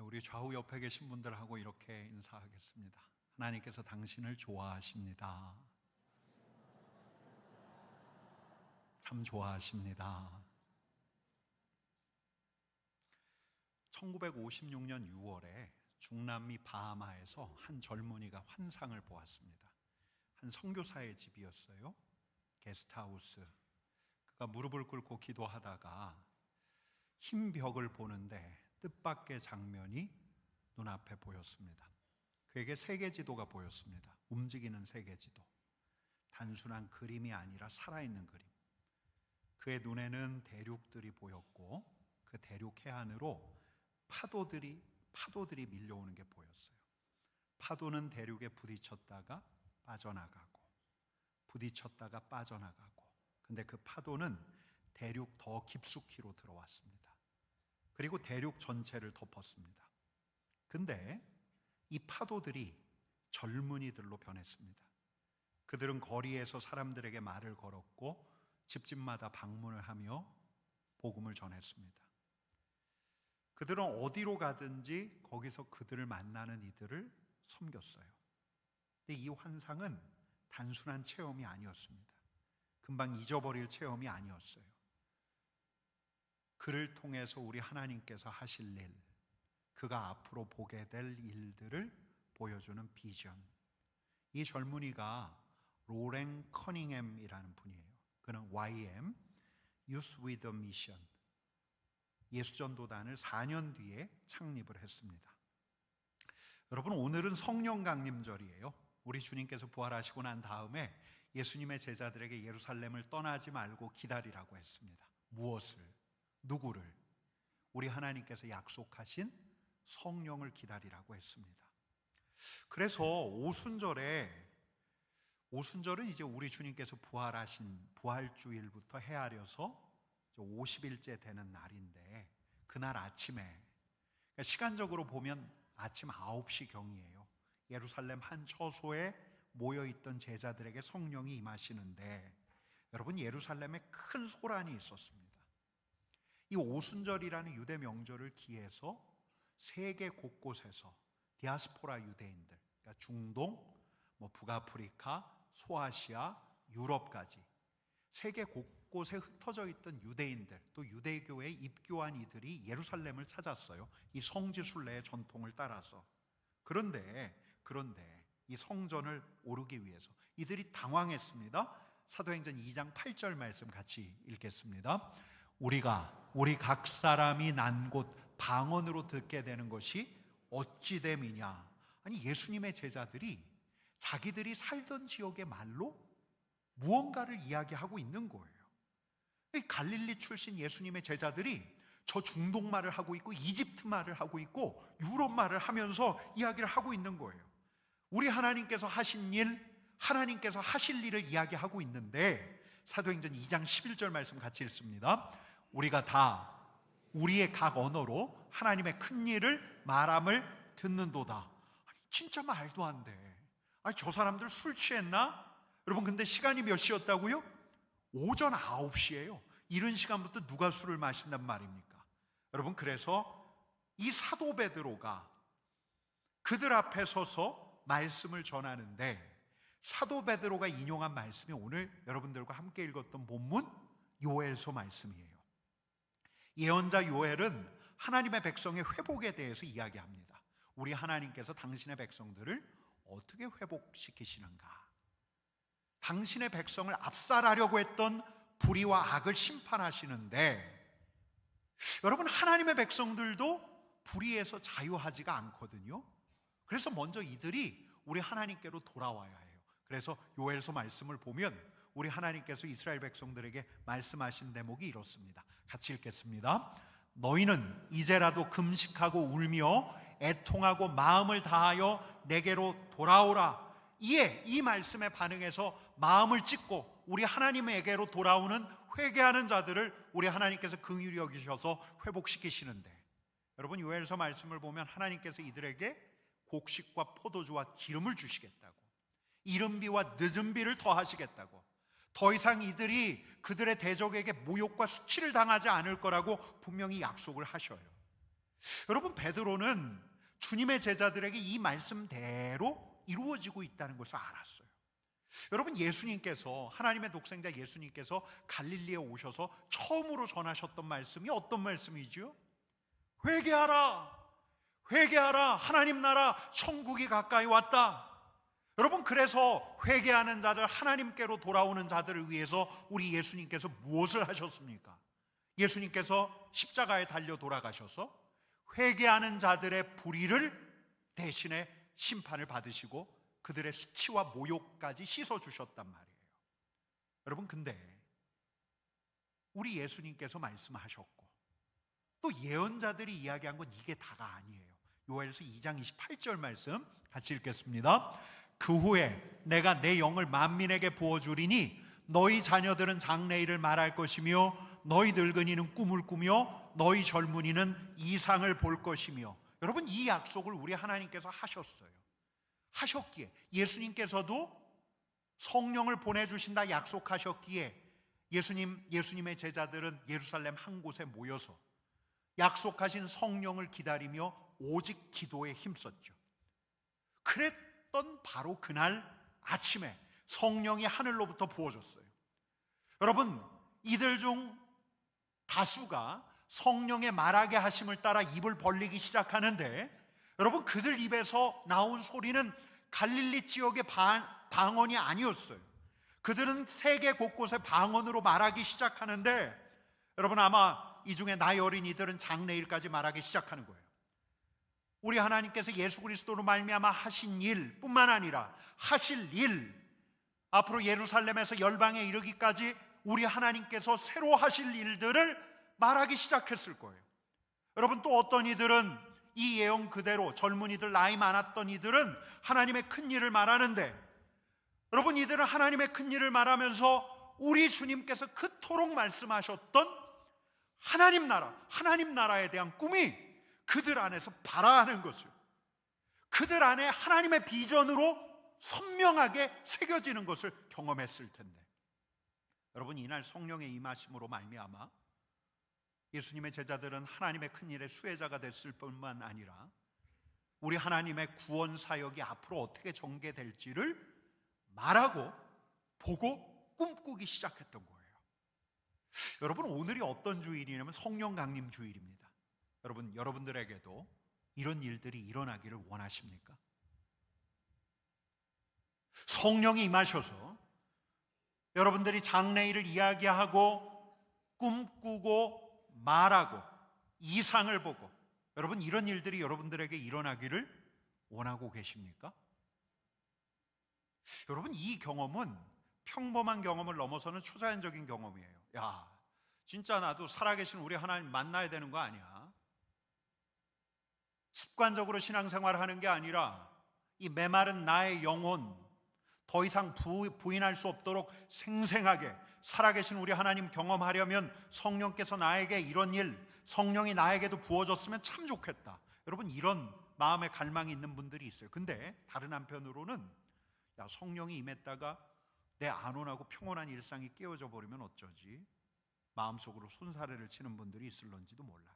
우리 좌우 옆에 계신 분들하고 이렇게 인사하겠습니다. 하나님께서 당신을 좋아하십니다. 참 좋아하십니다. 1956년 6월에 중남미 바하마에서 한 젊은이가 환상을 보았습니다. 한 선교사의 집이었어요. 게스트하우스. 그가 무릎을 꿇고 기도하다가 흰 벽을 보는데 뜻밖의 장면이 눈앞에 보였습니다. 그에게 세계지도가 보였습니다. 움직이는 세계지도. 단순한 그림이 아니라 살아있는 그림. 그의 눈에는 대륙들이 보였고 그 대륙 해안으로 파도들이 밀려오는 게 보였어요. 파도는 대륙에 부딪혔다가 빠져나가고 부딪혔다가 빠져나가고, 근데 그 파도는 대륙 더 깊숙이로 들어왔습니다. 그리고 대륙 전체를 덮었습니다. 근데 이 파도들이 젊은이들로 변했습니다. 그들은 거리에서 사람들에게 말을 걸었고 집집마다 방문을 하며 복음을 전했습니다. 그들은 어디로 가든지 거기서 그들을 만나는 이들을 섬겼어요. 근데 이 환상은 단순한 체험이 아니었습니다. 금방 잊어버릴 체험이 아니었어요. 그를 통해서 우리 하나님께서 하실 일, 그가 앞으로 보게 될 일들을 보여주는 비전. 이 젊은이가 로렌 커닝햄이라는 분이에요. 그는 YM, Youth with a Mission, 예수전도단을 4년 뒤에 창립을 했습니다. 여러분, 오늘은 성령 강림절이에요. 우리 주님께서 부활하시고 난 다음에 예수님의 제자들에게 예루살렘을 떠나지 말고 기다리라고 했습니다. 무엇을? 누구를? 우리 하나님께서 약속하신 성령을 기다리라고 했습니다. 그래서 오순절은 이제 우리 주님께서 부활하신 부활주일부터 헤아려서 50일째 되는 날인데, 그날 아침에, 그러니까 시간적으로 보면 아침 9시 경이에요. 예루살렘 한 처소에 모여있던 제자들에게 성령이 임하시는데, 여러분, 예루살렘에 큰 소란이 있었습니다. 이 오순절이라는 유대 명절을 기해서 세계 곳곳에서 디아스포라 유대인들, 그러니까 중동, 북아프리카, 소아시아, 유럽까지 세계 곳곳에 흩어져 있던 유대인들, 또 유대교에 입교한 이들이 예루살렘을 찾았어요. 이 성지 순례의 전통을 따라서. 그런데 이 성전을 오르기 위해서 이들이 당황했습니다. 사도행전 2장 8절 말씀 같이 읽겠습니다. 우리 각 사람이 난 곳 방언으로 듣게 되는 것이 어찌 됨이냐. 아니, 예수님의 제자들이 자기들이 살던 지역의 말로 무언가를 이야기하고 있는 거예요. 갈릴리 출신 예수님의 제자들이 저 중동 말을 하고 있고 이집트 말을 하고 있고 유럽 말을 하면서 이야기를 하고 있는 거예요. 우리 하나님께서 하신 일, 하나님께서 하실 일을 이야기하고 있는데, 사도행전 2장 11절 말씀 같이 읽습니다. 우리가 다 우리의 각 언어로 하나님의 큰 일을 말함을 듣는도다. 아니, 진짜 말도 안 돼. 아니, 저 사람들 술 취했나? 여러분, 근데 시간이 몇 시였다고요? 오전 9시예요. 이른 시간부터 누가 술을 마신단 말입니까? 여러분, 그래서 이 사도 베드로가 그들 앞에 서서 말씀을 전하는데, 사도 베드로가 인용한 말씀이 오늘 여러분들과 함께 읽었던 본문 요엘서 말씀이에요. 예언자 요엘은 하나님의 백성의 회복에 대해서 이야기합니다. 우리 하나님께서 당신의 백성들을 어떻게 회복시키시는가? 당신의 백성을 압살하려고 했던 불의와 악을 심판하시는데, 여러분, 하나님의 백성들도 불의에서 자유하지가 않거든요. 그래서 먼저 이들이 우리 하나님께로 돌아와야 해요. 그래서 요엘서 말씀을 보면 우리 하나님께서 이스라엘 백성들에게 말씀하신 대목이 이렇습니다. 같이 읽겠습니다. 너희는 이제라도 금식하고 울며 애통하고 마음을 다하여 내게로 돌아오라. 이에 이 말씀에 반응해서 마음을 찢고 우리 하나님에게로 돌아오는 회개하는 자들을 우리 하나님께서 긍휼히 여기셔서 회복시키시는데, 여러분, 요엘서 말씀을 보면 하나님께서 이들에게 곡식과 포도주와 기름을 주시겠다고, 이른비와 늦은비를 더하시겠다고, 더 이상 이들이 그들의 대적에게 모욕과 수치를 당하지 않을 거라고 분명히 약속을 하셔요. 여러분, 베드로는 주님의 제자들에게 이 말씀대로 이루어지고 있다는 것을 알았어요. 여러분, 예수님께서, 하나님의 독생자 예수님께서 갈릴리에 오셔서 처음으로 전하셨던 말씀이 어떤 말씀이죠? 회개하라, 회개하라, 하나님 나라 천국이 가까이 왔다. 여러분, 그래서 회개하는 자들, 하나님께로 돌아오는 자들을 위해서 우리 예수님께서 무엇을 하셨습니까? 예수님께서 십자가에 달려 돌아가셔서 회개하는 자들의 불의를 대신에 심판을 받으시고 그들의 수치와 모욕까지 씻어주셨단 말이에요. 여러분, 근데 우리 예수님께서 말씀하셨고 또 예언자들이 이야기한 건 이게 다가 아니에요. 요엘서 2장 28절 말씀 같이 읽겠습니다. 그 후에 내가 내 영을 만민에게 부어주리니 너희 자녀들은 장래일을 말할 것이며 너희 늙은이는 꿈을 꾸며 너희 젊은이는 이상을 볼 것이며. 여러분, 이 약속을 우리 하나님께서 하셨기에 예수님께서도 성령을 보내주신다 약속하셨기에 예수님의 제자들은 예루살렘 한 곳에 모여서 약속하신 성령을 기다리며 오직 기도에 힘썼죠. 그랬던 바로 그날 아침에 성령이 하늘로부터 부어졌어요. 여러분, 이들 중 다수가 성령의 말하게 하심을 따라 입을 벌리기 시작하는데, 여러분, 그들 입에서 나온 소리는 갈릴리 지역의 방언이 아니었어요. 그들은 세계 곳곳에 방언으로 말하기 시작하는데, 여러분, 아마 이 중에 나이 어린 이들은 장래일까지 말하기 시작하는 거예요. 우리 하나님께서 예수 그리스도로 말미암아 하신 일 뿐만 아니라 하실 일, 앞으로 예루살렘에서 열방에 이르기까지 우리 하나님께서 새로 하실 일들을 말하기 시작했을 거예요. 여러분, 또 어떤 이들은 이 예언 그대로 젊은이들, 나이 많았던 이들은 하나님의 큰 일을 말하는데, 여러분, 이들은 하나님의 큰 일을 말하면서 우리 주님께서 그토록 말씀하셨던 하나님 나라에 대한 꿈이 그들 안에서 발아하는 것을, 그들 안에 하나님의 비전으로 선명하게 새겨지는 것을 경험했을 텐데, 여러분, 이날 성령의 임하심으로 말미암아 예수님의 제자들은 하나님의 큰 일의 수혜자가 됐을 뿐만 아니라 우리 하나님의 구원 사역이 앞으로 어떻게 전개될지를 말하고 보고 꿈꾸기 시작했던 거예요. 여러분, 오늘이 어떤 주일이냐면 성령 강림 주일입니다. 여러분, 여러분들에게도 이런 일들이 일어나기를 원하십니까? 성령이 임하셔서 여러분들이 장래일을 이야기하고 꿈꾸고 말하고 이상을 보고, 여러분, 이런 일들이 여러분들에게 일어나기를 원하고 계십니까? 여러분, 이 경험은 평범한 경험을 넘어서는 초자연적인 경험이에요. 야, 진짜 나도 살아계신 우리 하나님 만나야 되는 거 아니야? 습관적으로 신앙생활을 하는 게 아니라 이 메마른 나의 영혼 더 이상 부인할 수 없도록 생생하게 살아계신 우리 하나님 경험하려면 성령께서 나에게 이런 일, 성령이 나에게도 부어줬으면 참 좋겠다. 여러분, 이런 마음의 갈망이 있는 분들이 있어요. 근데 다른 한편으로는, 야, 성령이 임했다가 내 안온하고 평온한 일상이 깨어져 버리면 어쩌지? 마음속으로 손사래를 치는 분들이 있을런지도 몰라요.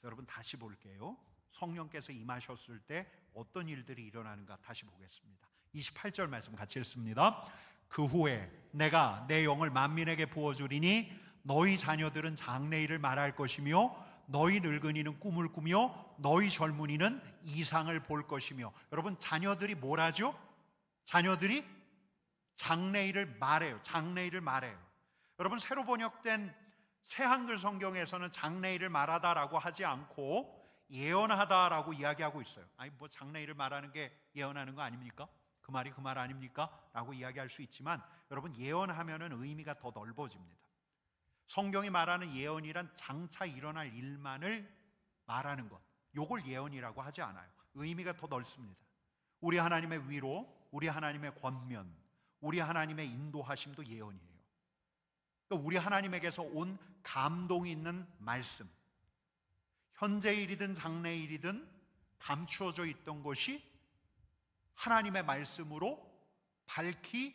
여러분, 다시 볼게요. 성령께서 임하셨을 때 어떤 일들이 일어나는가 다시 보겠습니다. 28절 말씀 같이 읽습니다. 그 후에 내가 내 영을 만민에게 부어주리니 너희 자녀들은 장래일을 말할 것이며 너희 늙은이는 꿈을 꾸며 너희 젊은이는 이상을 볼 것이며. 여러분, 자녀들이 뭘 하죠? 자녀들이 장래일을 말해요. 장래일을 말해요. 여러분, 새로 번역된 새한글 성경에서는 장래일을 말하다라고 하지 않고 예언하다라고 이야기하고 있어요. 아니, 뭐 장래일을 말하는 게 예언하는 거 아닙니까? 그 말이 그 말 아닙니까? 라고 이야기할 수 있지만, 여러분, 예언하면은 의미가 더 넓어집니다. 성경이 말하는 예언이란 장차 일어날 일만을 말하는 것, 요걸 예언이라고 하지 않아요. 의미가 더 넓습니다. 우리 하나님의 위로, 우리 하나님의 권면, 우리 하나님의 인도하심도 예언이에요. 그러니까 우리 하나님에게서 온 감동이 있는 말씀, 현재일이든 장래일이든 감추어져 있던 것이 하나님의 말씀으로 밝히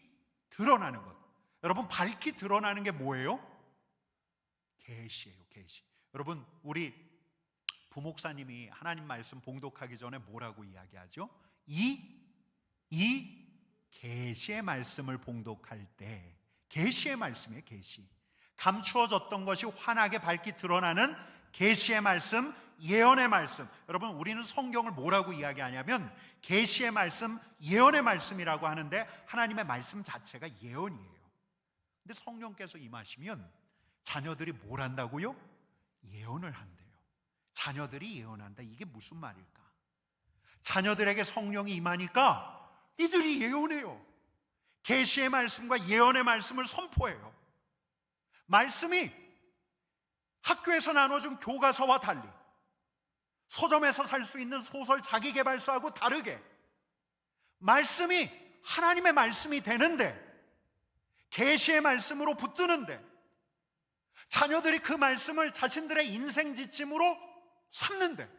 드러나는 것. 여러분, 밝히 드러나는 게 뭐예요? 계시예요, 계시. 여러분, 우리 부목사님이 하나님 말씀 봉독하기 전에 뭐라고 이야기하죠? 이 계시의 말씀을 봉독할 때, 계시의 말씀이에요. 계시, 감추어졌던 것이 환하게 밝게 드러나는 계시의 말씀, 예언의 말씀. 여러분, 우리는 성경을 뭐라고 이야기하냐면 계시의 말씀, 예언의 말씀이라고 하는데, 하나님의 말씀 자체가 예언이에요. 근데 성령께서 임하시면 자녀들이 뭘 한다고요? 예언을 한대요. 자녀들이 예언한다. 이게 무슨 말일까? 자녀들에게 성령이 임하니까 이들이 예언해요. 계시의 말씀과 예언의 말씀을 선포해요. 말씀이 학교에서 나눠준 교과서와 달리, 서점에서 살 수 있는 소설 자기계발서하고 다르게 말씀이 하나님의 말씀이 되는데, 계시의 말씀으로 붙드는데, 자녀들이 그 말씀을 자신들의 인생 지침으로 삼는데,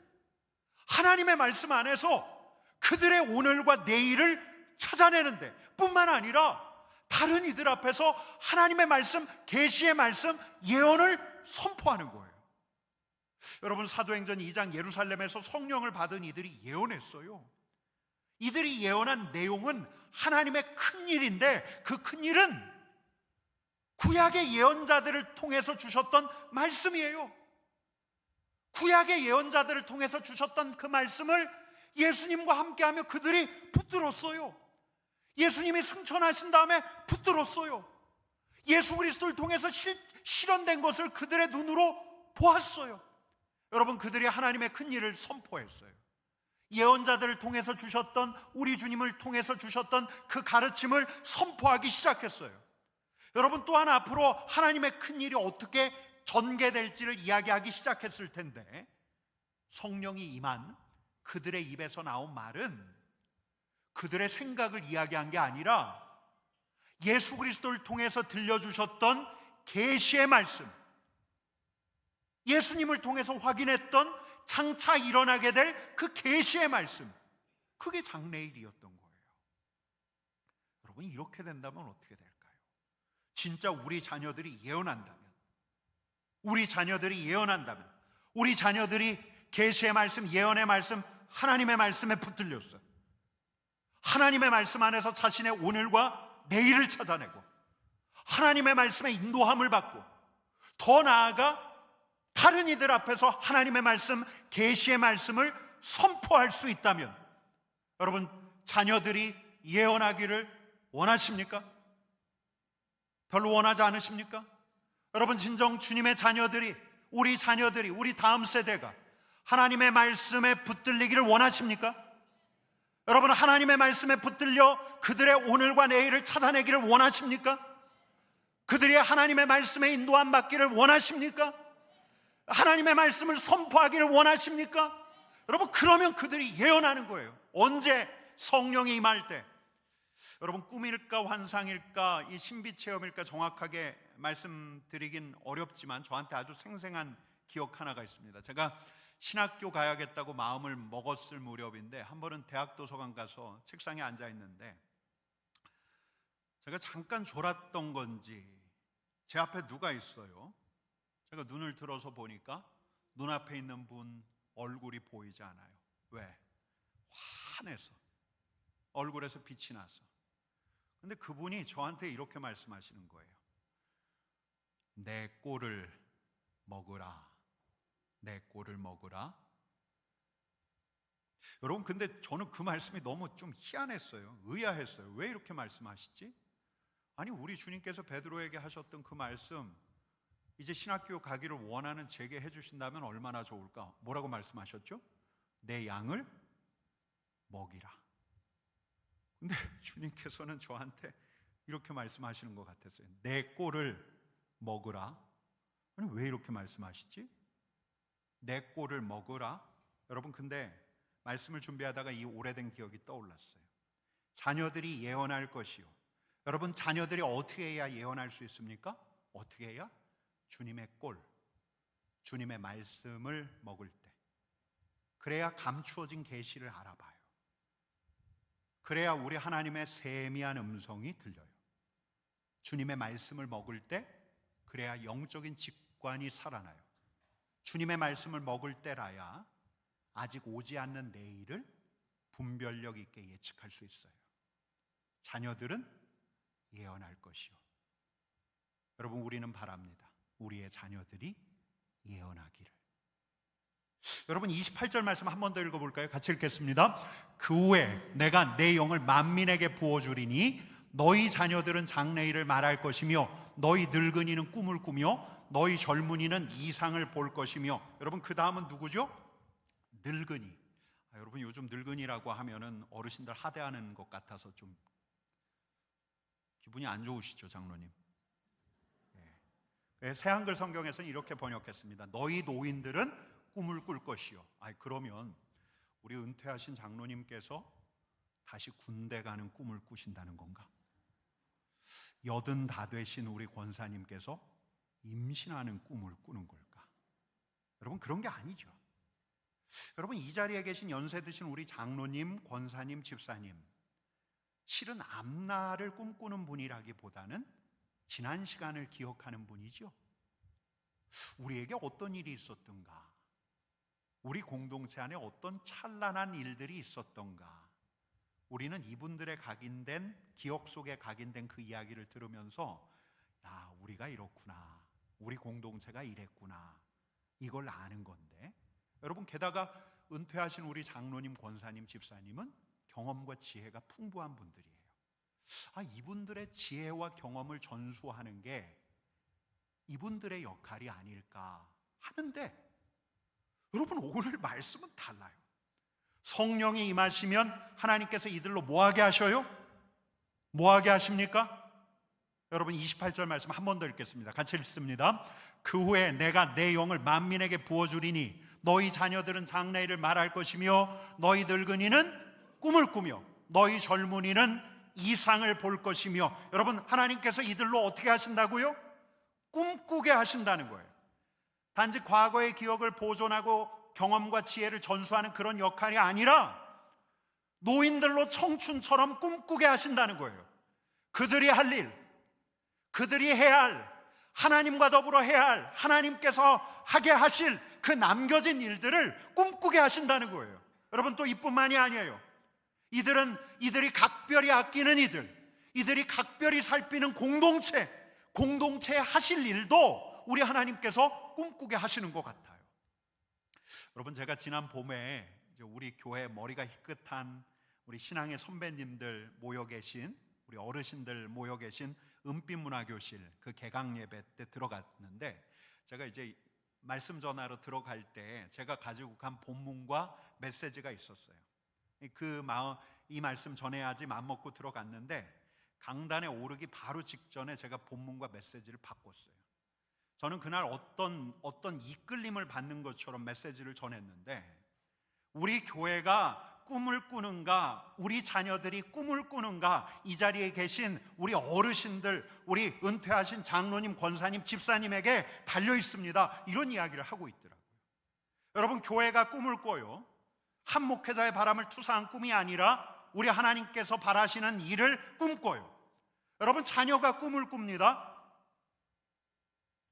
하나님의 말씀 안에서 그들의 오늘과 내일을 찾아내는데, 뿐만 아니라 다른 이들 앞에서 하나님의 말씀, 계시의 말씀, 예언을 선포하는 거예요. 여러분, 사도행전 2장 예루살렘에서 성령을 받은 이들이 예언했어요. 이들이 예언한 내용은 하나님의 큰 일인데, 그 큰 일은 구약의 예언자들을 통해서 주셨던 말씀이에요. 구약의 예언자들을 통해서 주셨던 그 말씀을 예수님과 함께하며 그들이 붙들었어요. 예수님이 승천하신 다음에 붙들었어요. 예수 그리스도를 통해서 실현된 것을 그들의 눈으로 보았어요. 여러분, 그들이 하나님의 큰 일을 선포했어요. 예언자들을 통해서 주셨던, 우리 주님을 통해서 주셨던 그 가르침을 선포하기 시작했어요. 여러분, 또한 앞으로 하나님의 큰 일이 어떻게 전개될지를 이야기하기 시작했을 텐데, 성령이 임한 그들의 입에서 나온 말은 그들의 생각을 이야기한 게 아니라 예수 그리스도를 통해서 들려주셨던 계시의 말씀, 예수님을 통해서 확인했던 장차 일어나게 될 그 계시의 말씀, 그게 장래일이었던 거예요. 여러분, 이렇게 된다면 어떻게 될까요? 진짜 우리 자녀들이 예언한다면, 우리 자녀들이 계시의 말씀, 예언의 말씀, 하나님의 말씀에 붙들렸어요. 하나님의 말씀 안에서 자신의 오늘과 내일을 찾아내고, 하나님의 말씀에 인도함을 받고, 더 나아가 다른 이들 앞에서 하나님의 말씀, 계시의 말씀을 선포할 수 있다면, 여러분, 자녀들이 예언하기를 원하십니까? 별로 원하지 않으십니까? 여러분, 진정 주님의 자녀들이, 우리 자녀들이, 우리 다음 세대가 하나님의 말씀에 붙들리기를 원하십니까? 여러분, 하나님의 말씀에 붙들려 그들의 오늘과 내일을 찾아내기를 원하십니까? 그들이 하나님의 말씀에 인도함 받기를 원하십니까? 하나님의 말씀을 선포하기를 원하십니까? 여러분, 그러면 그들이 예언하는 거예요. 언제? 성령이 임할 때. 여러분, 꿈일까 환상일까, 이 신비체험일까 정확하게 말씀드리긴 어렵지만 저한테 아주 생생한 기억 하나가 있습니다. 제가 신학교 가야겠다고 마음을 먹었을 무렵인데, 한 번은 대학 도서관 가서 책상에 앉아 있는데 제가 잠깐 졸았던 건지 제 앞에 누가 있어요. 제가 눈을 들어서 보니까 눈앞에 있는 분 얼굴이 보이지 않아요. 왜? 환해서, 얼굴에서 빛이 나서. 근데 그분이 저한테 이렇게 말씀하시는 거예요. 내 꼴을 먹으라. 내 꼴을 먹으라. 여러분, 근데 저는 그 말씀이 너무 좀 희한했어요. 의아했어요. 왜 이렇게 말씀하시지? 아니, 우리 주님께서 베드로에게 하셨던 그 말씀, 이제 신학교 가기를 원하는 제게 해주신다면 얼마나 좋을까? 뭐라고 말씀하셨죠? 내 양을 먹이라. 근데 주님께서는 저한테 이렇게 말씀하시는 것 같았어요. 내 꼴을 먹으라. 아니, 왜 이렇게 말씀하시지? 내 꼴을 먹으라. 여러분, 근데 말씀을 준비하다가 이 오래된 기억이 떠올랐어요. 자녀들이 예언할 것이요. 여러분, 자녀들이 어떻게 해야 예언할 수 있습니까? 어떻게 해야? 주님의 꼴, 주님의 말씀을 먹을 때, 그래야 감추어진 계시를 알아봐요. 그래야 우리 하나님의 세미한 음성이 들려요. 주님의 말씀을 먹을 때, 그래야 영적인 직관이 살아나요. 주님의 말씀을 먹을 때라야 아직 오지 않는 내일을 분별력 있게 예측할 수 있어요. 자녀들은 예언할 것이요. 여러분, 우리는 바랍니다. 우리의 자녀들이 예언하기를. 여러분, 28절 말씀 한 번 더 읽어볼까요? 같이 읽겠습니다. 그 후에 내가 내 영을 만민에게 부어주리니 너희 자녀들은 장래일을 말할 것이며 너희 늙은이는 꿈을 꾸며 너희 젊은이는 이상을 볼 것이며. 여러분, 그 다음은 누구죠? 늙은이. 여러분, 요즘 늙은이라고 하면은 어르신들 하대하는 것 같아서 좀 기분이 안 좋으시죠, 장로님? 네. 새한글 성경에서는 이렇게 번역했습니다. 너희 노인들은 꿈을 꿀 것이요. 그러면 우리 은퇴하신 장로님께서 다시 군대 가는 꿈을 꾸신다는 건가? 80 다 되신 우리 권사님께서 임신하는 꿈을 꾸는 걸까? 여러분, 그런 게 아니죠. 여러분, 이 자리에 계신 연세 드신 우리 장로님, 권사님, 집사님, 실은 앞날을 꿈꾸는 분이라기보다는 지난 시간을 기억하는 분이죠. 우리에게 어떤 일이 있었던가, 우리 공동체 안에 어떤 찬란한 일들이 있었던가, 우리는 이분들의 각인된 기억 속에 각인된 그 이야기를 들으면서 우리가 이렇구나, 우리 공동체가 이랬구나, 이걸 아는 건데, 여러분, 게다가 은퇴하신 우리 장로님, 권사님, 집사님은 경험과 지혜가 풍부한 분들이에요. 이분들의 지혜와 경험을 전수하는 게 이분들의 역할이 아닐까 하는데, 여러분, 오늘 말씀은 달라요. 성령이 임하시면 하나님께서 이들로 뭐하게 하셔요? 뭐하게 하십니까? 여러분, 28절 말씀 한 번 더 읽겠습니다. 같이 읽습니다. 그 후에 내가 내 영을 만민에게 부어주리니 너희 자녀들은 장래일을 말할 것이며 너희 늙은이는 꿈을 꾸며 너희 젊은이는 이상을 볼 것이며. 여러분, 하나님께서 이들로 어떻게 하신다고요? 꿈꾸게 하신다는 거예요. 단지 과거의 기억을 보존하고 경험과 지혜를 전수하는 그런 역할이 아니라 노인들로 청춘처럼 꿈꾸게 하신다는 거예요. 그들이 할 일, 그들이 해야 할, 하나님과 더불어 해야 할, 하나님께서 하게 하실 그 남겨진 일들을 꿈꾸게 하신다는 거예요. 여러분, 또 이뿐만이 아니에요. 이들이 각별히 아끼는 이들이 각별히 살피는 공동체에 하실 일도 우리 하나님께서 꿈꾸게 하시는 것 같아요. 여러분, 제가 지난 봄에 우리 교회 머리가 희끗한 우리 신앙의 선배님들 모여 계신, 우리 어르신들 모여 계신 은빛문화교실 그 개강 예배 때 들어갔는데, 제가 이제 말씀 전하러 들어갈 때 제가 가지고 간 본문과 메시지가 있었어요. 이 말씀 전해야지 맘먹고 들어갔는데, 강단에 오르기 바로 직전에 제가 본문과 메시지를 바꿨어요. 저는 그날 어떤 이끌림을 받는 것처럼 메시지를 전했는데, 우리 교회가 꿈을 꾸는가, 우리 자녀들이 꿈을 꾸는가, 이 자리에 계신 우리 어르신들, 우리 은퇴하신 장로님, 권사님, 집사님에게 달려 있습니다. 이런 이야기를 하고 있더라고요. 여러분, 교회가 꿈을 꿔요. 한 목회자의 바람을 투사한 꿈이 아니라 우리 하나님께서 바라시는 일을 꿈꿔요. 여러분, 자녀가 꿈을 꿉니다.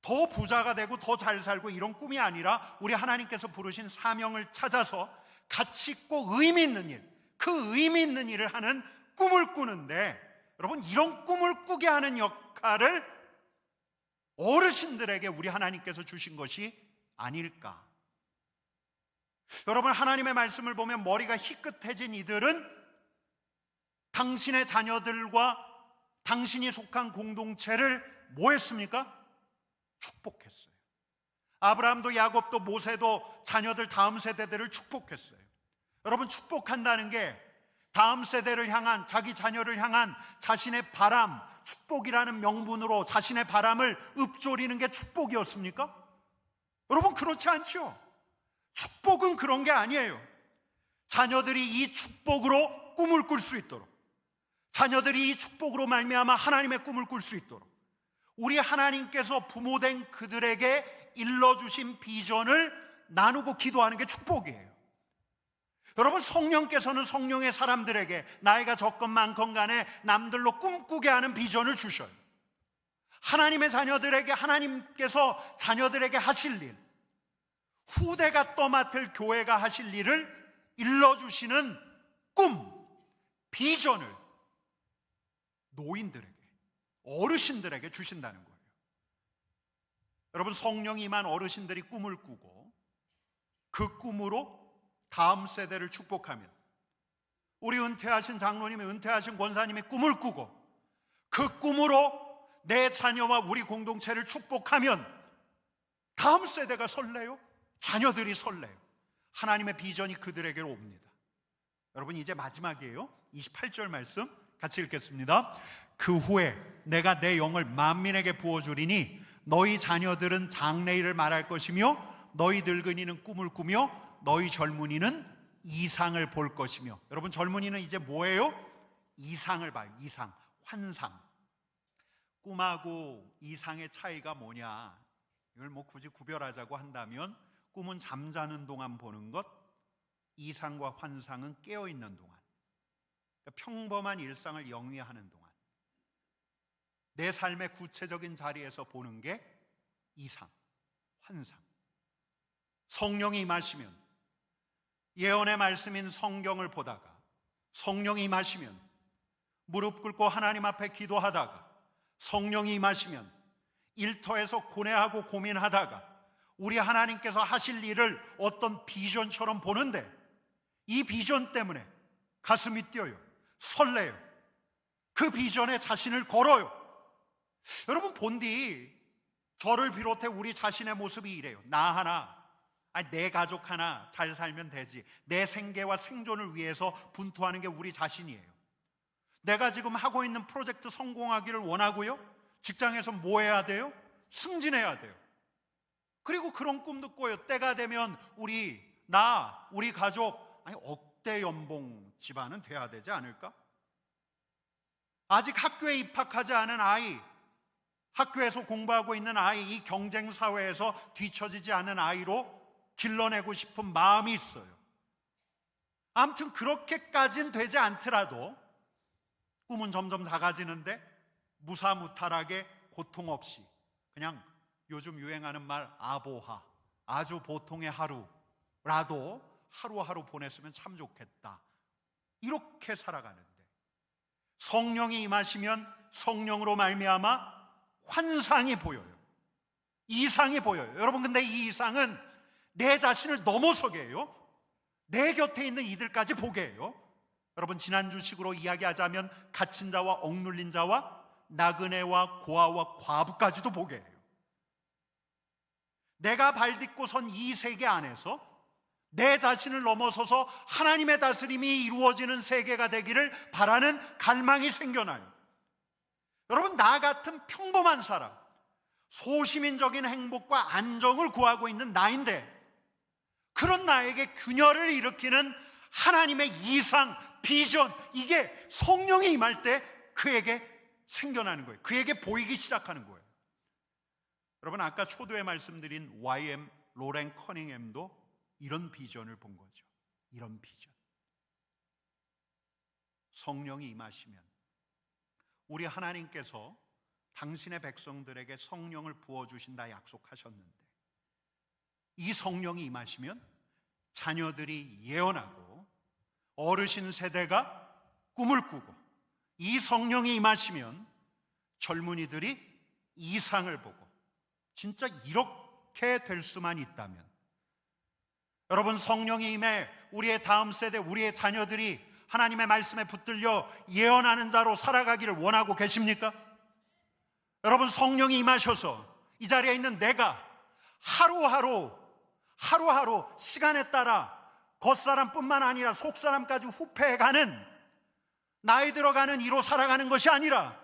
더 부자가 되고 더 잘 살고 이런 꿈이 아니라 우리 하나님께서 부르신 사명을 찾아서 가치 있고 의미 있는 일, 그 의미 있는 일을 하는 꿈을 꾸는데, 여러분, 이런 꿈을 꾸게 하는 역할을 어르신들에게 우리 하나님께서 주신 것이 아닐까. 여러분, 하나님의 말씀을 보면 머리가 희끗해진 이들은 당신의 자녀들과 당신이 속한 공동체를 뭐 했습니까? 축복했어요. 아브라함도 야곱도 모세도 자녀들 다음 세대들을 축복했어요. 여러분, 축복한다는 게 다음 세대를 향한, 자기 자녀를 향한 자신의 바람, 축복이라는 명분으로 자신의 바람을 읊조리는 게 축복이었습니까? 여러분, 그렇지 않죠. 축복은 그런 게 아니에요. 자녀들이 이 축복으로 꿈을 꿀 수 있도록, 자녀들이 이 축복으로 말미암아 하나님의 꿈을 꿀 수 있도록 우리 하나님께서 부모된 그들에게 일러주신 비전을 나누고 기도하는 게 축복이에요. 여러분, 성령께서는 성령의 사람들에게 나이가 적건 많건 간에 남들로 꿈꾸게 하는 비전을 주셔요. 하나님의 자녀들에게 하나님께서 자녀들에게 하실 일, 후대가 떠맡을 교회가 하실 일을 일러주시는 꿈, 비전을 노인들에게, 어르신들에게 주신다는 거예요. 여러분, 성령이 임한 어르신들이 꿈을 꾸고 그 꿈으로 다음 세대를 축복하면, 우리 은퇴하신 장로님이, 은퇴하신 권사님이 꿈을 꾸고 그 꿈으로 내 자녀와 우리 공동체를 축복하면 다음 세대가 설레요. 자녀들이 설레요. 하나님의 비전이 그들에게로 옵니다. 여러분, 이제 마지막이에요. 28절 말씀 같이 읽겠습니다. 그 후에 내가 내 영을 만민에게 부어주리니 너희 자녀들은 장래일을 말할 것이며 너희 늙은이는 꿈을 꾸며 너희 젊은이는 이상을 볼 것이며. 여러분, 젊은이는 이제 뭐예요? 이상을 봐요. 이상, 환상. 꿈하고 이상의 차이가 뭐냐, 이걸 굳이 구별하자고 한다면, 꿈은 잠자는 동안 보는 것, 이상과 환상은 깨어있는 동안, 그러니까 평범한 일상을 영위하는 동안, 내 삶의 구체적인 자리에서 보는 게 이상, 환상. 성령이 임하시면, 예언의 말씀인 성경을 보다가, 성령이 임하시면 무릎 꿇고 하나님 앞에 기도하다가, 성령이 임하시면 일터에서 고뇌하고 고민하다가 우리 하나님께서 하실 일을 어떤 비전처럼 보는데, 이 비전 때문에 가슴이 뛰어요. 설레요. 그 비전에 자신을 걸어요. 여러분, 본디 저를 비롯해 우리 자신의 모습이 이래요. 나 하나, 내 가족 하나 잘 살면 되지. 내 생계와 생존을 위해서 분투하는 게 우리 자신이에요. 내가 지금 하고 있는 프로젝트 성공하기를 원하고요, 직장에서 뭐 해야 돼요? 승진해야 돼요. 그리고 그런 꿈도 꿔요. 때가 되면 우리 가족, 억대 연봉 집안은 돼야 되지 않을까? 아직 학교에 입학하지 않은 아이, 학교에서 공부하고 있는 아이, 이 경쟁 사회에서 뒤처지지 않은 아이로 길러내고 싶은 마음이 있어요. 아무튼 그렇게까진 되지 않더라도 꿈은 점점 작아지는데 무사무탈하게 고통 없이, 그냥 요즘 유행하는 말 아보하, 아주 보통의 하루라도 하루하루 보냈으면 참 좋겠다, 이렇게 살아가는데, 성령이 임하시면 성령으로 말미암아 환상이 보여요. 이상이 보여요. 여러분, 근데 이 이상은 내 자신을 넘어서게 해요. 내 곁에 있는 이들까지 보게 해요. 여러분, 지난주식으로 이야기하자면 갇힌 자와 억눌린 자와 나그네와 고아와 과부까지도 보게 해요. 내가 발딛고 선 이 세계 안에서 내 자신을 넘어서서 하나님의 다스림이 이루어지는 세계가 되기를 바라는 갈망이 생겨나요. 여러분, 나 같은 평범한 사람, 소시민적인 행복과 안정을 구하고 있는 나인데, 그런 나에게 균열을 일으키는 하나님의 이상, 비전, 이게 성령이 임할 때 그에게 생겨나는 거예요. 그에게 보이기 시작하는 거예요. 여러분, 아까 초두에 말씀드린 Y.M. 로렌 커닝햄도 이런 비전을 본 거죠. 이런 비전. 성령이 임하시면, 우리 하나님께서 당신의 백성들에게 성령을 부어주신다 약속하셨는데, 이 성령이 임하시면 자녀들이 예언하고 어르신 세대가 꿈을 꾸고, 이 성령이 임하시면 젊은이들이 이상을 보고, 진짜 이렇게 될 수만 있다면, 여러분, 성령이 임해 우리의 다음 세대, 우리의 자녀들이 하나님의 말씀에 붙들려 예언하는 자로 살아가기를 원하고 계십니까? 여러분, 성령이 임하셔서 이 자리에 있는 내가 하루하루 시간에 따라 겉사람뿐만 아니라 속사람까지 후패해가는, 나이 들어가는 이로 살아가는 것이 아니라,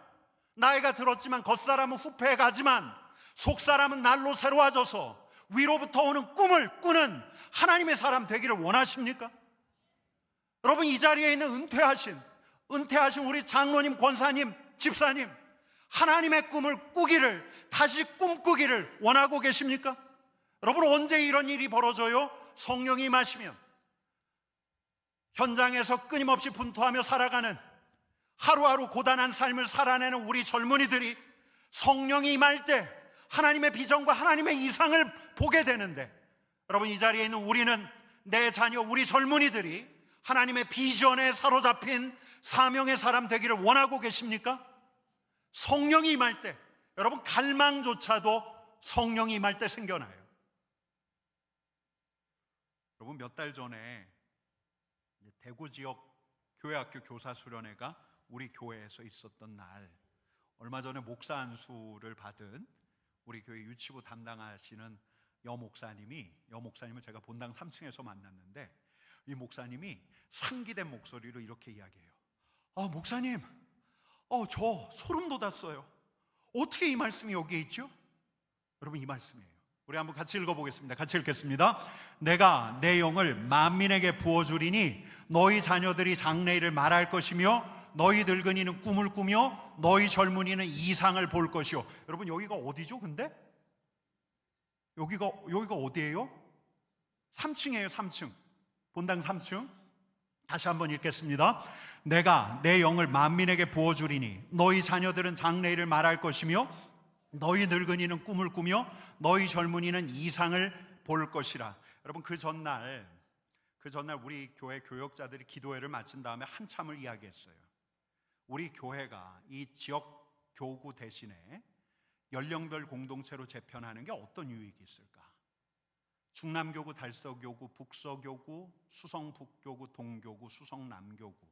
나이가 들었지만 겉사람은 후패해가지만 속사람은 날로 새로워져서 위로부터 오는 꿈을 꾸는 하나님의 사람 되기를 원하십니까? 여러분, 이 자리에 있는 은퇴하신 우리 장로님, 권사님, 집사님, 하나님의 꿈을 꾸기를, 다시 꿈꾸기를 원하고 계십니까? 여러분, 언제 이런 일이 벌어져요? 성령이 임하시면 현장에서 끊임없이 분투하며 살아가는, 하루하루 고단한 삶을 살아내는 우리 젊은이들이 성령이 임할 때 하나님의 비전과 하나님의 이상을 보게 되는데, 여러분, 이 자리에 있는 우리는, 내 자녀, 우리 젊은이들이 하나님의 비전에 사로잡힌 사명의 사람 되기를 원하고 계십니까? 성령이 임할 때, 여러분, 갈망조차도 성령이 임할 때 생겨나요. 여러분, 몇 달 전에 대구 지역 교회학교 교사 수련회가 우리 교회에서 있었던 날, 얼마 전에 목사 안수를 받은 우리 교회 유치부 담당하시는 여 목사님을 제가 본당 3층에서 만났는데, 이 목사님이 상기된 목소리로 이렇게 이야기해요. 목사님, 저 소름 돋았어요. 어떻게 이 말씀이 여기에 있죠? 여러분, 이 말씀이에요. 우리 한번 같이 읽어보겠습니다. 같이 읽겠습니다. 내가 내 영을 만민에게 부어주리니 너희 자녀들이 장래일을 말할 것이며 너희 늙은이는 꿈을 꾸며 너희 젊은이는 이상을 볼 것이요. 여러분, 여기가 어디죠? 근데 여기가 어디예요? 3층이에요. 3층. 본당 3층. 다시 한번 읽겠습니다. 내가 내 영을 만민에게 부어주리니 너희 자녀들은 장래일을 말할 것이며 너희 늙은이는 꿈을 꾸며 너희 젊은이는 이상을 볼 것이라. 여러분, 그 전날 우리 교회 교역자들이 기도회를 마친 다음에 한참을 이야기했어요. 우리 교회가 이 지역 교구 대신에 연령별 공동체로 재편하는 게 어떤 유익이 있을까? 중남교구, 달서교구, 북서교구, 수성북교구, 동교구, 수성남교구,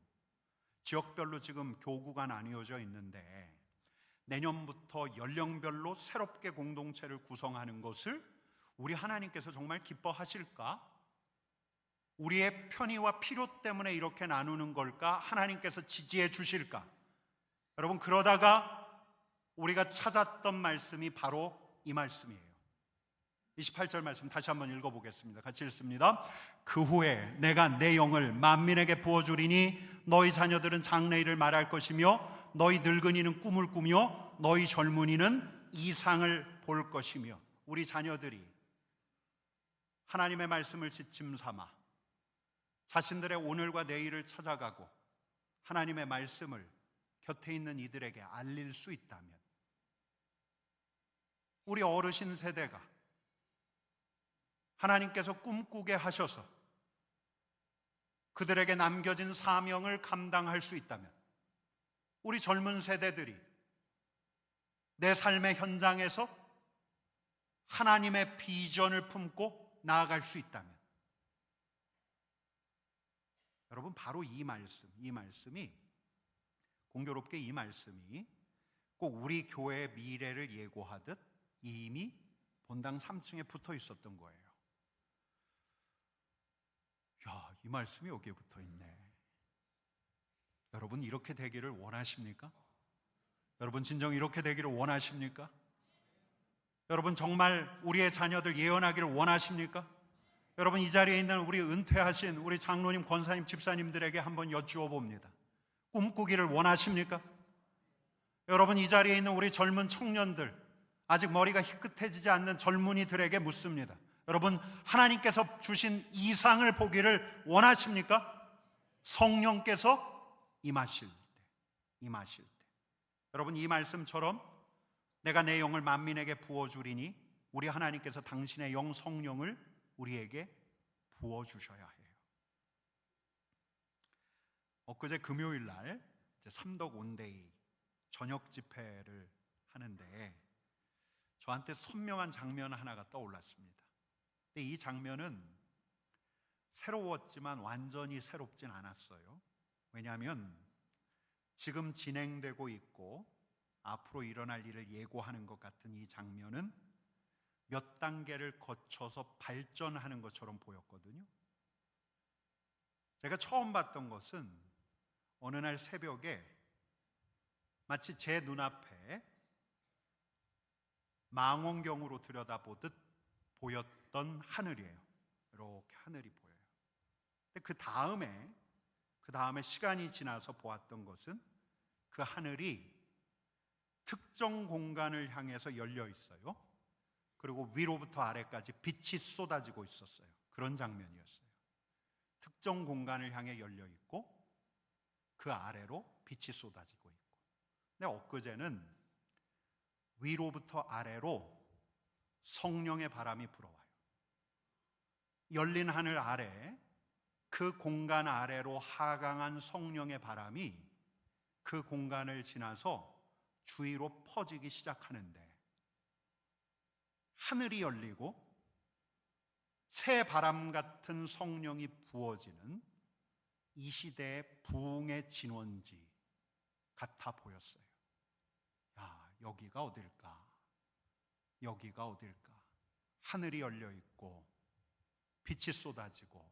지역별로 지금 교구가 나뉘어져 있는데, 내년부터 연령별로 새롭게 공동체를 구성하는 것을 우리 하나님께서 정말 기뻐하실까? 우리의 편의와 필요 때문에 이렇게 나누는 걸까? 하나님께서 지지해 주실까? 여러분, 그러다가 우리가 찾았던 말씀이 바로 이 말씀이에요. 28절 말씀 다시 한번 읽어보겠습니다. 같이 읽습니다. 그 후에 내가 내 영을 만민에게 부어주리니 너희 자녀들은 장래일을 말할 것이며 너희 늙은이는 꿈을 꾸며 너희 젊은이는 이상을 볼 것이며. 우리 자녀들이 하나님의 말씀을 지침 삼아 자신들의 오늘과 내일을 찾아가고 하나님의 말씀을 곁에 있는 이들에게 알릴 수 있다면, 우리 어르신 세대가 하나님께서 꿈꾸게 하셔서 그들에게 남겨진 사명을 감당할 수 있다면, 우리 젊은 세대들이 내 삶의 현장에서 하나님의 비전을 품고 나아갈 수 있다면, 여러분, 바로 이 말씀이 공교롭게 이 말씀이 꼭 우리 교회의 미래를 예고하듯 이미 본당 3층에 붙어 있었던 거예요. 이 말씀이 여기에 붙어 있네. 여러분, 이렇게 되기를 원하십니까? 여러분, 진정 이렇게 되기를 원하십니까? 여러분, 정말 우리의 자녀들 예언하기를 원하십니까? 여러분, 이 자리에 있는 우리 은퇴하신 우리 장로님, 권사님, 집사님들에게 한번 여쭈어 봅니다. 꿈꾸기를 원하십니까? 여러분, 이 자리에 있는 우리 젊은 청년들, 아직 머리가 희끗해지지 않는 젊은이들에게 묻습니다. 여러분, 하나님께서 주신 이상을 보기를 원하십니까? 성령께서 임하실 때. 여러분, 이 말씀처럼 내가 내 영을 만민에게 부어주리니 우리 하나님께서 당신의 영 성령을 우리에게 부어주셔야 해요. 엊그제 금요일 날 삼덕 온데이 저녁 집회를 하는데 저한테 선명한 장면 하나가 떠올랐습니다. 근데 이 장면은 새로웠지만 완전히 새롭진 않았어요. 왜냐하면 지금 진행되고 있고 앞으로 일어날 일을 예고하는 것 같은 이 장면은 몇 단계를 거쳐서 발전하는 것처럼 보였거든요. 제가 처음 봤던 것은 어느 날 새벽에 마치 제 눈앞에 망원경으로 들여다보듯 보였던 하늘이에요. 이렇게 하늘이 보여요. 근데 그 다음에 시간이 지나서 보았던 것은 그 하늘이 특정 공간을 향해서 열려 있어요. 그리고 위로부터 아래까지 빛이 쏟아지고 있었어요. 그런 장면이었어요. 특정 공간을 향해 열려 있고 그 아래로 빛이 쏟아지고 있고. 근데 엊그제는 위로부터 아래로 성령의 바람이 불어와요. 열린 하늘 아래, 그 공간 아래로 하강한 성령의 바람이 그 공간을 지나서 주위로 퍼지기 시작하는데, 하늘이 열리고 새 바람 같은 성령이 부어지는 이 시대의 부흥의 진원지 같아 보였어요. 야, 여기가 어딜까? 여기가 어딜까? 하늘이 열려 있고 빛이 쏟아지고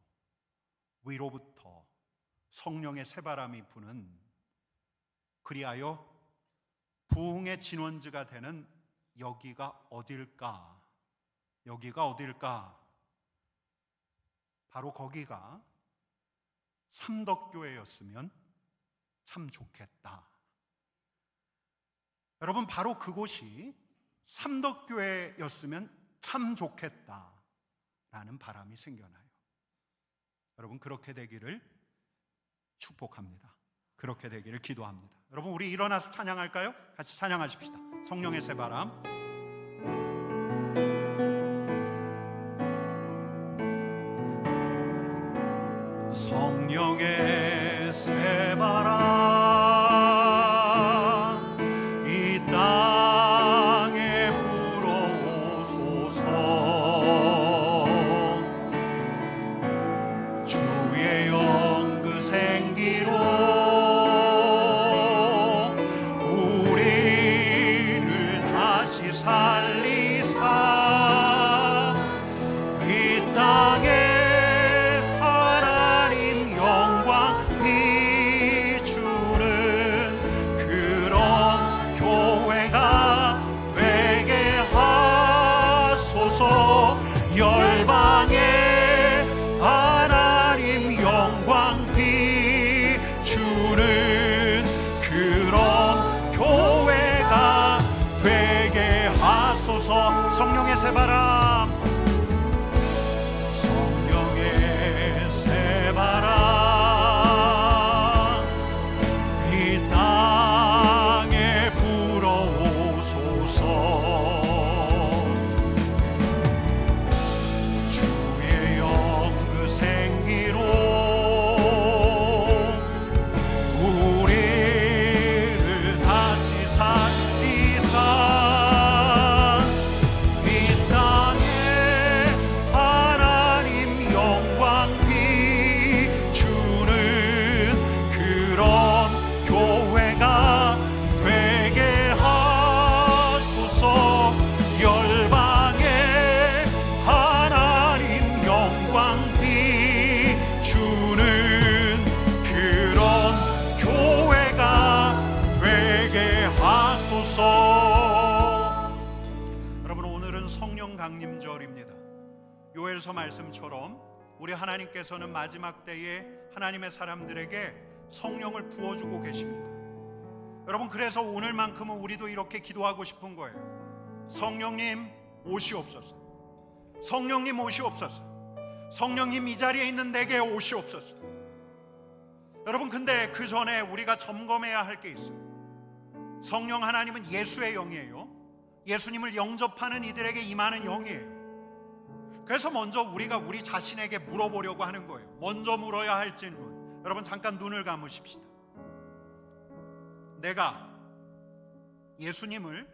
위로부터 성령의 새바람이 부는, 그리하여 부흥의 진원지가 되는 여기가 어딜까? 여기가 어딜까? 바로 거기가 삼덕교회였으면 참 좋겠다. 여러분, 바로 그곳이 삼덕교회였으면 참 좋겠다라는 바람이 생겨나요. 여러분, 그렇게 되기를 축복합니다. 그렇게 되기를 기도합니다. 여러분, 우리 일어나서 찬양할까요? 같이 찬양하십시다. 성령의 새바람. 성령의 새바람 이 땅에 불어오소서. 주의 영 그 생기로 우리를 다시 살리사 이 땅에 열방에 하나님 영광 비추는 그런 교회가 되게 하소서. 성령의 새바람, 성령의 새바람 이 땅에 불어오소서. 여러분, 오늘은 성령 강림절입니다. 요엘서 말씀처럼 우리 하나님께서는 마지막 때에 하나님의 사람들에게 성령을 부어주고 계십니다. 여러분, 그래서 오늘만큼은 우리도 이렇게 기도하고 싶은 거예요. 성령님 오시옵소서. 성령님 오시옵소서. 성령님 이 자리에 있는 내게 오시옵소서. 여러분, 근데 그 전에 우리가 점검해야 할 게 있어요. 성령 하나님은 예수의 영이에요. 예수님을 영접하는 이들에게 임하는 영이에요. 그래서 먼저 우리가 우리 자신에게 물어보려고 하는 거예요. 먼저 물어야 할 질문. 여러분, 잠깐 눈을 감으십시다. 내가 예수님을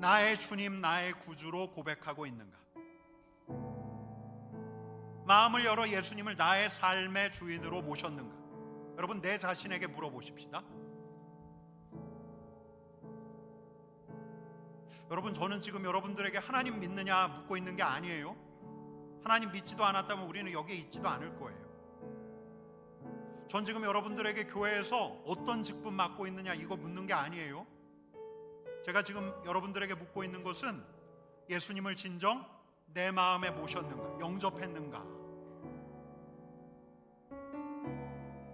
나의 주님, 나의 구주로 고백하고 있는가? 마음을 열어 예수님을 나의 삶의 주인으로 모셨는가? 여러분, 내 자신에게 물어보십시다. 여러분, 저는 지금 여러분들에게 하나님 믿느냐 묻고 있는 게 아니에요. 하나님 믿지도 않았다면 우리는 여기에 있지도 않을 거예요. 전 지금 여러분들에게 교회에서 어떤 직분 맡고 있느냐 이거 묻는 게 아니에요. 제가 지금 여러분들에게 묻고 있는 것은 예수님을 진정 내 마음에 모셨는가, 영접했는가.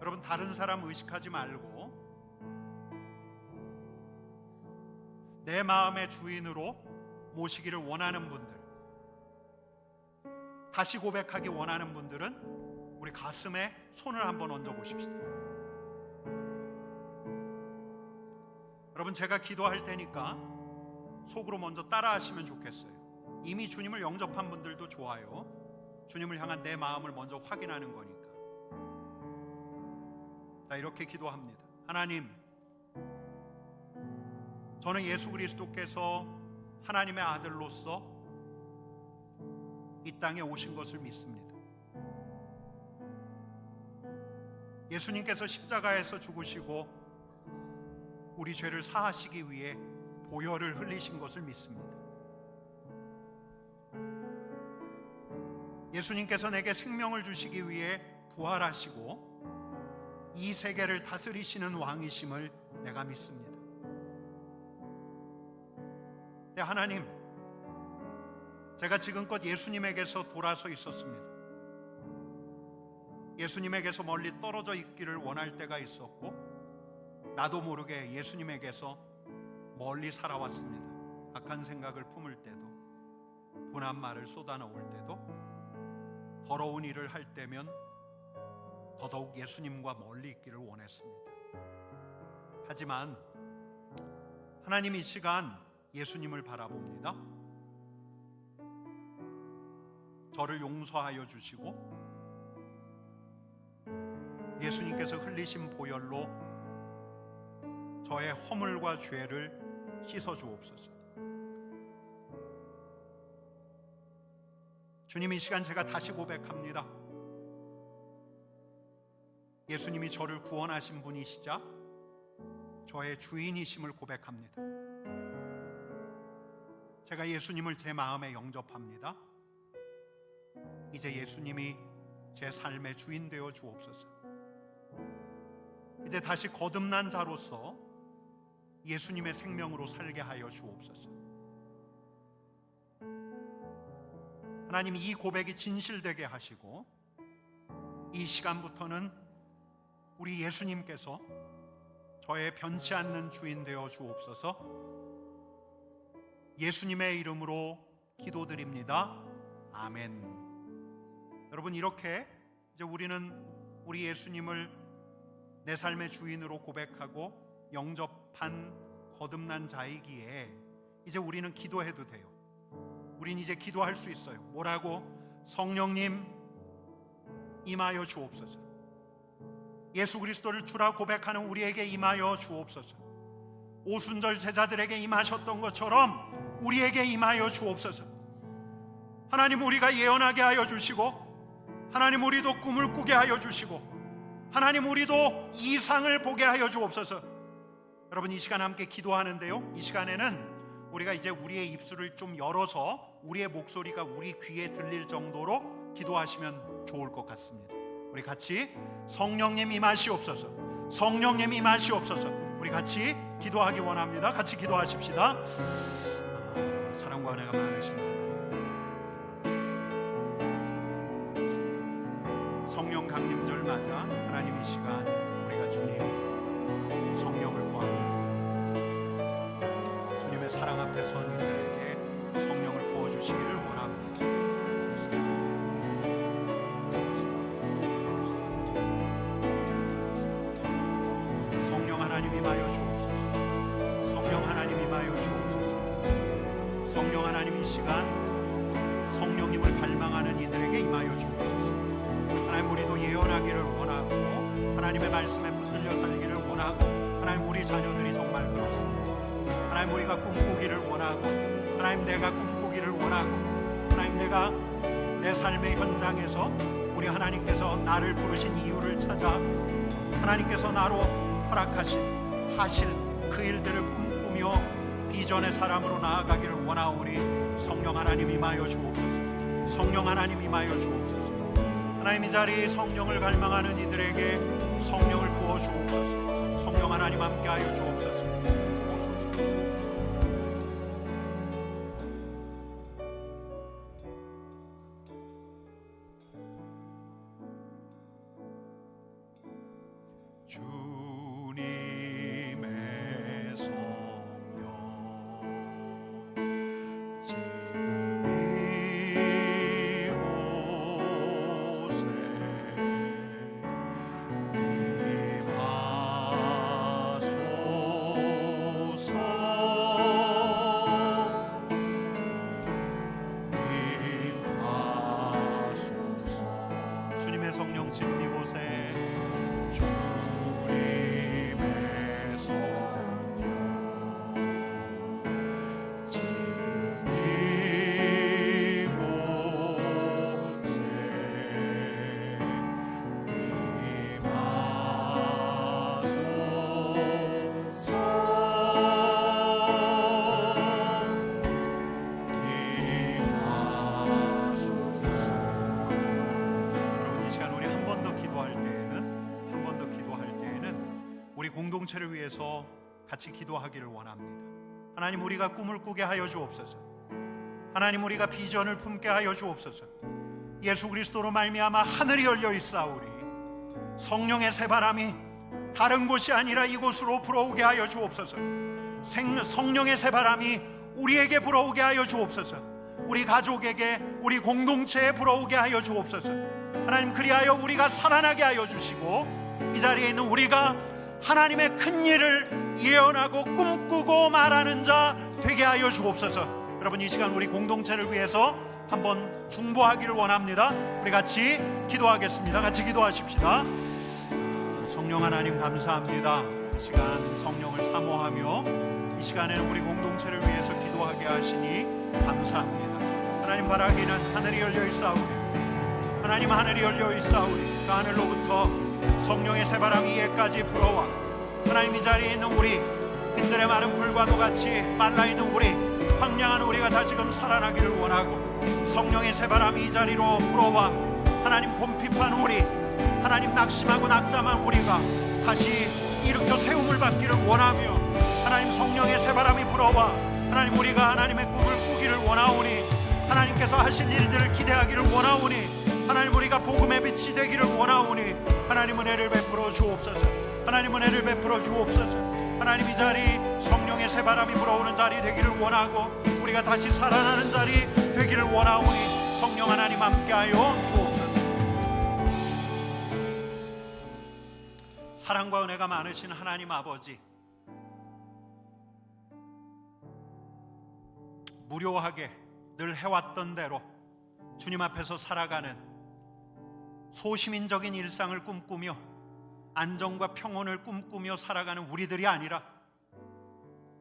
여러분, 다른 사람 의식하지 말고 내 마음의 주인으로 모시기를 원하는 분들, 다시 고백하기 원하는 분들은 우리 가슴에 손을 한번 얹어 보십시다. 여러분, 제가 기도할 테니까 속으로 먼저 따라 하시면 좋겠어요. 이미 주님을 영접한 분들도 좋아요. 주님을 향한 내 마음을 먼저 확인하는 거니까. 자, 이렇게 기도합니다. 하나님, 저는 예수 그리스도께서 하나님의 아들로서 이 땅에 오신 것을 믿습니다. 예수님께서 십자가에서 죽으시고 우리 죄를 사하시기 위해 보혈을 흘리신 것을 믿습니다. 예수님께서 내게 생명을 주시기 위해 부활하시고 이 세계를 다스리시는 왕이심을 내가 믿습니다. 네, 하나님, 제가 지금껏 예수님에게서 돌아서 있었습니다. 예수님에게서 멀리 떨어져 있기를 원할 때가 있었고, 나도 모르게 예수님에게서 멀리 살아왔습니다. 악한 생각을 품을 때도, 분한 말을 쏟아놓을 때도, 더러운 일을 할 때면 더더욱 예수님과 멀리 있기를 원했습니다. 하지만 하나님, 이 시간 예수님을 바라봅니다. 저를 용서하여 주시고 예수님께서 흘리신 보혈로 저의 허물과 죄를 씻어 주옵소서. 주님, 이 시간 제가 다시 고백합니다. 예수님이 저를 구원하신 분이시자 저의 주인이심을 고백합니다. 제가 예수님을 제 마음에 영접합니다. 이제 예수님이 제 삶의 주인 되어 주옵소서. 이제 다시 거듭난 자로서 예수님의 생명으로 살게 하여 주옵소서. 하나님, 이 고백이 진실되게 하시고 이 시간부터는 우리 예수님께서 저의 변치 않는 주인 되어 주옵소서. 예수님의 이름으로 기도드립니다. 아멘. 여러분, 이렇게 이제 우리는 우리 예수님을 내 삶의 주인으로 고백하고 영접한 거듭난 자이기에 이제 우리는 기도해도 돼요. 우린 이제 기도할 수 있어요. 뭐라고? 성령님 임하여 주옵소서. 예수 그리스도를 주라 고백하는 우리에게 임하여 주옵소서. 오순절 제자들에게 임하셨던 것처럼 우리에게 임하여 주옵소서. 하나님, 우리가 예언하게 하여 주시고, 하나님, 우리도 꿈을 꾸게 하여 주시고, 하나님, 우리도 이상을 보게 하여 주옵소서. 여러분, 이 시간 함께 기도하는데요, 이 시간에는 우리가 이제 우리의 입술을 좀 열어서 우리의 목소리가 우리 귀에 들릴 정도로 기도하시면 좋을 것 같습니다. 우리 같이 성령님 임하시옵소서, 성령님 임하시옵소서. 우리 같이 기도하기 원합니다. 같이 기도하십시다. 사랑과 은혜가 많으신 하나님, 성령 강림절 맞아 하나님, 이 시간 우리가 주님 성령을 구합니다. 주님의 사랑 앞에 선 이들에게 성령을 부어주시기를 원합니다. 성령 하나님 임하여 주옵소서. 성령 하나님 임하여 주옵소서. 성령 하나님, 이 시간 성령님을 갈망하는 이들에게 임하여 주옵소서. 하나님, 우리도 예언하기를 원하고 하나님의 말씀에 붙들려 살기를 원하고, 하나님, 우리 자녀들이 정말 그렇습니다. 하나님, 우리가 꿈꾸기를 원하고, 하나님, 내가 꿈꾸기를 원하고, 하나님, 내가 내 삶의 현장에서 우리 하나님께서 나를 부르신 이유를 찾아 하나님께서 나로 허락하신 하실 그 일들을 꿈꾸며 비전의 사람으로 나아가기를 원하오니 성령 하나님 임하여 주옵소서. 성령 하나님 임하여 주옵소서. 하나님, 이 자리에 성령을 갈망하는 이들에게 성령을 부어 주옵소서. 성령 하나님 함께하여 주옵소서. 주님의 성령 지금 이곳에 임하소서. 공동체를 위해서 같이 기도하기를 원합니다. 하나님, 우리가 꿈을 꾸게 하여 주옵소서. 하나님, 우리가 비전을 품게 하여 주옵소서. 예수 그리스도로 말미암아 하늘이 열려 있사오니 성령의 새바람이 다른 곳이 아니라 이곳으로 불어오게 하여 주옵소서. 성령의 새바람이 우리에게 불어오게 하여 주옵소서. 우리 가족에게, 우리 공동체에 불어오게 하여 주옵소서. 하나님, 그리하여 우리가 살아나게 하여 주시고 이 자리에 있는 우리가 하나님의 큰 일을 예언하고 꿈꾸고 말하는 자 되게 하여 주옵소서. 여러분, 이 시간 우리 공동체를 위해서 한번 중보하기를 원합니다. 우리 같이 기도하겠습니다. 같이 기도하십시다. 성령 하나님, 감사합니다. 이 시간 성령을 사모하며 이 시간에는 우리 공동체를 위해서 기도하게 하시니 감사합니다. 하나님, 바라기는 하늘이 열려 있사오니, 하나님, 하늘이 열려 있사오니 그 하늘로부터 성령의 새바람이 이에까지 불어와 하나님, 이 자리에 있는 우리 빈들의 마른 불과도 같이 말라있는 우리 황량한 우리가 다시금 살아나기를 원하고, 성령의 새바람이 이 자리로 불어와 하나님, 곰핍한 우리, 하나님, 낙심하고 낙담한 우리가 다시 일으켜 세움을 받기를 원하며, 하나님, 성령의 새바람이 불어와 하나님, 우리가 하나님의 꿈을 꾸기를 원하오니, 하나님께서 하실 일들을 기대하기를 원하오니, 하나님, 우리가 복음의 빛이 되기를 원하오니 하나님, 은혜를 베풀어 주옵소서. 하나님, 은혜를 베풀어 주옵소서. 하나님, 이 자리 성령의 새바람이 불어오는 자리 되기를 원하고 우리가 다시 살아나는 자리 되기를 원하오니 성령 하나님 함께하여 주옵소서. 사랑과 은혜가 많으신 하나님 아버지, 무료하게 늘 해왔던 대로 주님 앞에서 살아가는 소시민적인 일상을 꿈꾸며 안정과 평온을 꿈꾸며 살아가는 우리들이 아니라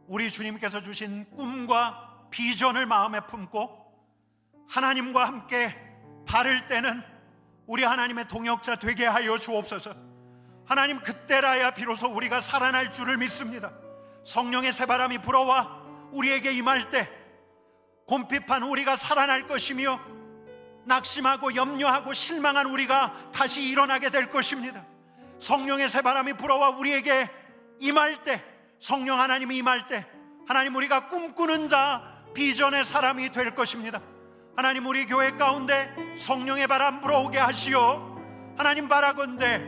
우리 주님께서 주신 꿈과 비전을 마음에 품고 하나님과 함께 발을 떼는 우리 하나님의 동역자 되게 하여 주옵소서. 하나님, 그때라야 비로소 우리가 살아날 줄을 믿습니다. 성령의 새바람이 불어와 우리에게 임할 때 곰핍한 우리가 살아날 것이며 낙심하고 염려하고 실망한 우리가 다시 일어나게 될 것입니다. 성령의 새바람이 불어와 우리에게 임할 때, 성령 하나님이 임할 때 하나님, 우리가 꿈꾸는 자, 비전의 사람이 될 것입니다. 하나님, 우리 교회 가운데 성령의 바람 불어오게 하시어 하나님, 바라건대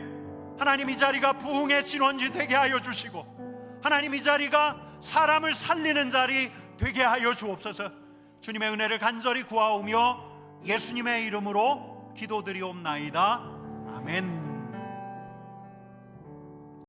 하나님, 이 자리가 부흥의 진원지 되게 하여 주시고 하나님, 이 자리가 사람을 살리는 자리 되게 하여 주옵소서. 주님의 은혜를 간절히 구하오며 예수님의 이름으로 기도드리옵나이다. 아멘.